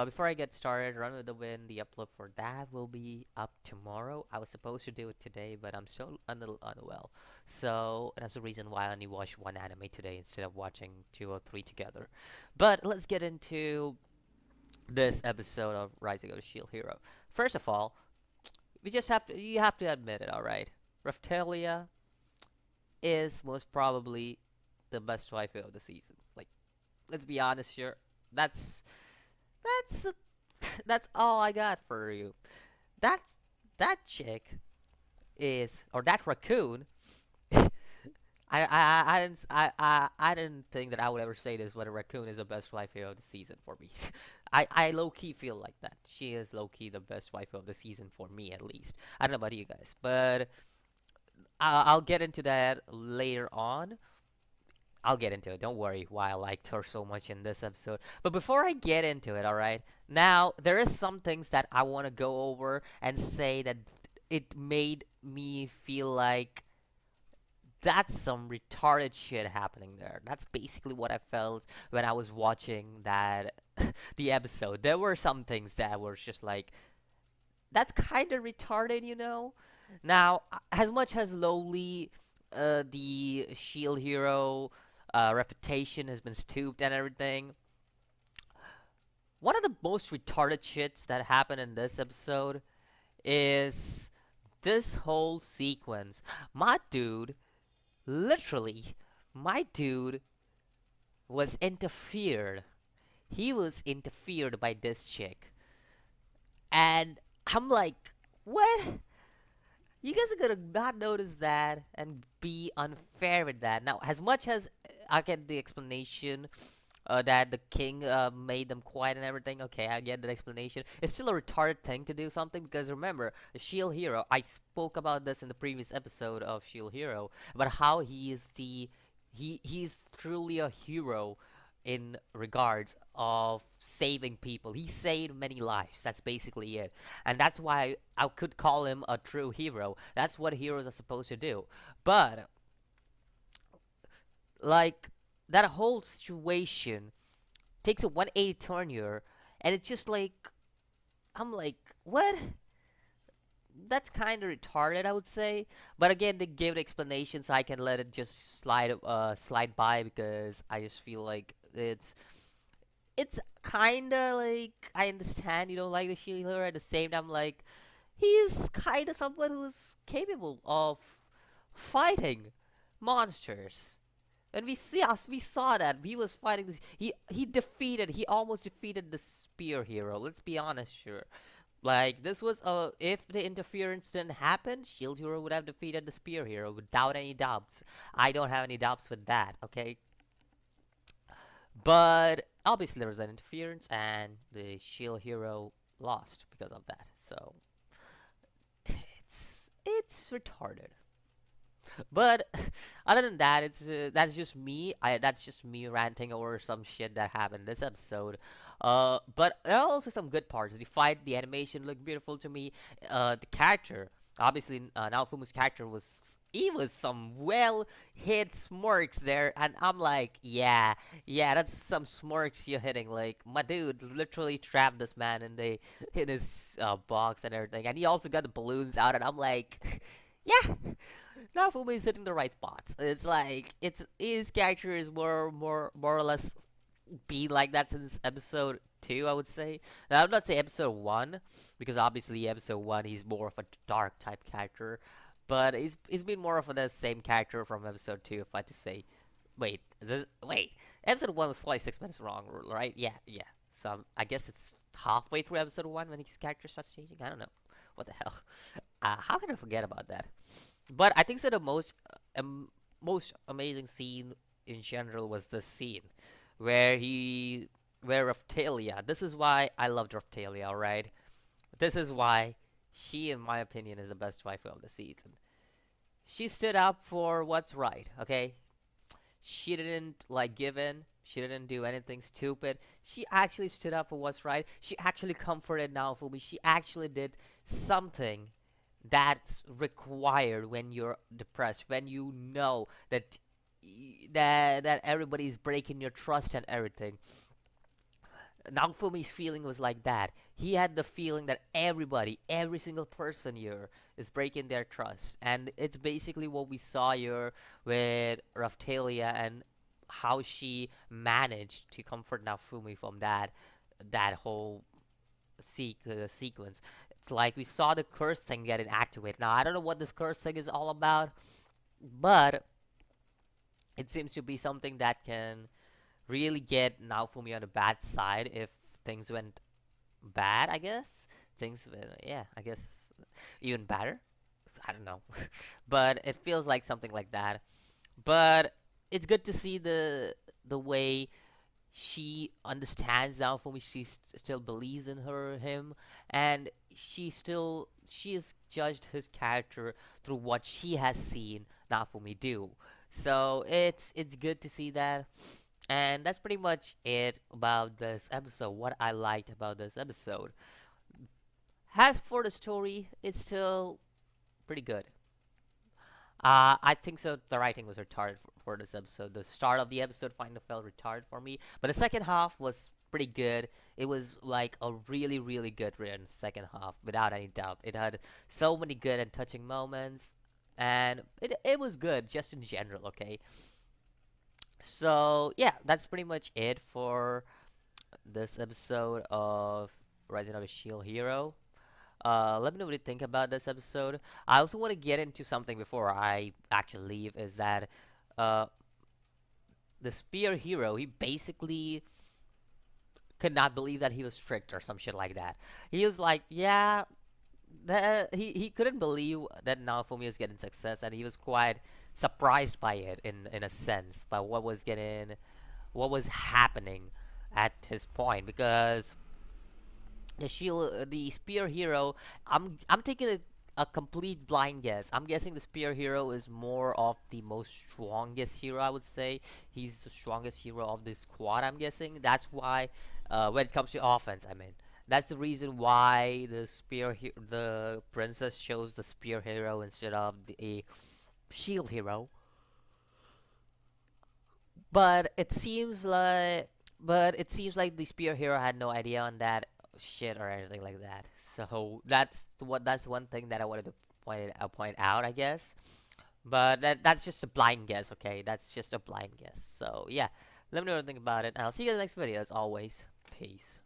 Before I get started, Run with the Wind, the upload for that will be up tomorrow. I was supposed to do it today, but I'm still a little unwell. So that's the reason why I only watched one anime today instead of watching two or three together. But let's get into this episode of Rising of the Shield Hero. First of all, you have to admit it, alright? Raphtalia is most probably the best waifu of the season. Like, let's be honest here. That's that's that's all I got for you. That that chick is, or that raccoon. I didn't think that I would ever say this, but a raccoon is the best waifu of the season for me. I low key feel like that. She is low key the best waifu of the season for me, at least. I don't know about you guys, but I'll get into that later on. I'll get into it. Don't worry why I liked her so much in this episode. But before I get into it, all right? Now, there is some things that I want to go over and say that it made me feel like that's some retarded shit happening there. That's basically what I felt when I was watching that the episode. There were some things that were just like that's kind of retarded, you know? Now, as much as lowly the shield hero reputation has been stooped and everything, one of the most retarded shits that happened in this episode is this whole sequence. My dude, literally, my dude was interfered. He was interfered by this chick. And I'm like, what? You guys are gonna not notice that and be unfair with that. Now, as much as I get the explanation that the king made them quiet and everything, okay, I get that explanation. It's still a retarded thing to do something because remember, Shield Hero, I spoke about this in the previous episode of Shield Hero, about how he is he's truly a hero in regards of saving people. He saved many lives. That's basically it. And that's why I could call him a true hero. That's what heroes are supposed to do. But like that whole situation takes a 180 turn here and it's just like I'm like, what? That's kind of retarded, I would say. But again, they gave the explanation, so I can let it just slide by because I just feel like it's kind of like I understand you don't like the shield hero. At the same time, like he's kind of someone who's capable of fighting monsters. And we saw that he was fighting this. He almost defeated the spear hero. Let's be honest, sure. Like this was if the interference didn't happen, Shield Hero would have defeated the Spear Hero without any doubts. I don't have any doubts with that, okay? But obviously there was an interference and the Shield Hero lost because of that. So it's retarded. But other than that, it's that's just me ranting over some shit that happened this episode. But there are also some good parts. The fight, the animation looked beautiful to me. The character, obviously, Naofumi's character he was some well hit smirks there, and I'm like, yeah, yeah, that's some smirks you're hitting. Like my dude literally trapped this man in his box and everything, and he also got the balloons out, and I'm like. Yeah, Naofumi is hitting the right spots. It's like it's his character is more or less been like that since episode two, I would say. Now, I would not say episode one because obviously episode one he's more of a dark type character, but he's been more of the same character from episode two. If I had to say, wait, episode one was 46 minutes wrong, right? Yeah, yeah. So I guess it's halfway through episode one when his character starts changing. I don't know. What the hell? How can I forget about that? But I think so. The most amazing scene in general was the scene where where Raphtalia. This is why I loved Raphtalia. All right, this is why she, in my opinion, is the best waifu of the season. She stood up for what's right. Okay, she didn't like give in. She didn't do anything stupid. She actually stood up for what's right. She actually comforted Naofumi. She actually did something that's required when you're depressed, when you know that everybody's breaking your trust and everything. Naofumi's feeling was like that. He had the feeling that everybody, every single person here is breaking their trust. And it's basically what we saw here with Raftalia and how she managed to comfort Naofumi from that whole sequence. It's like we saw the curse thing getting activated. Now I don't know what this curse thing is all about, but it seems to be something that can really get Naofumi on the bad side if things went bad, I guess. Things, yeah, I guess even better. I don't know, but it feels like something like that. But it's good to see the way she understands Naofumi. She still believes in him, and she has judged his character through what she has seen Naofumi do. So it's good to see that. And that's pretty much it about this episode. What I liked about this episode. As for the story, it's still pretty good. I think so. The writing was retarded for this episode. The start of the episode kind of felt retarded for me, but the second half was pretty good. It was like a really, really good written second half, without any doubt. It had so many good and touching moments, and it was good just in general. Okay, so yeah, that's pretty much it for this episode of Rising of a Shield Hero. Let me know what you think about this episode. I also want to get into something before I actually leave. Is that uh, the Spear Hero? He basically could not believe that he was tricked or some shit like that. He was like, yeah, he couldn't believe that Naofumi was getting success, and he was quite surprised by it in a sense, by what was happening at his point, because the spear hero. I'm taking a complete blind guess. I'm guessing the spear hero is more of the most strongest hero. I would say he's the strongest hero of this squad. I'm guessing that's why, when it comes to offense, I mean. That's the reason why the princess chose the spear hero instead of a shield hero. But it seems like it seems like the spear hero had no idea on that shit or anything like that. So that's one thing that I wanted to point out, I guess. But that's just a blind guess, okay? That's just a blind guess. So yeah, let me know what you think about it. And I'll see you in the next video as always. Peace.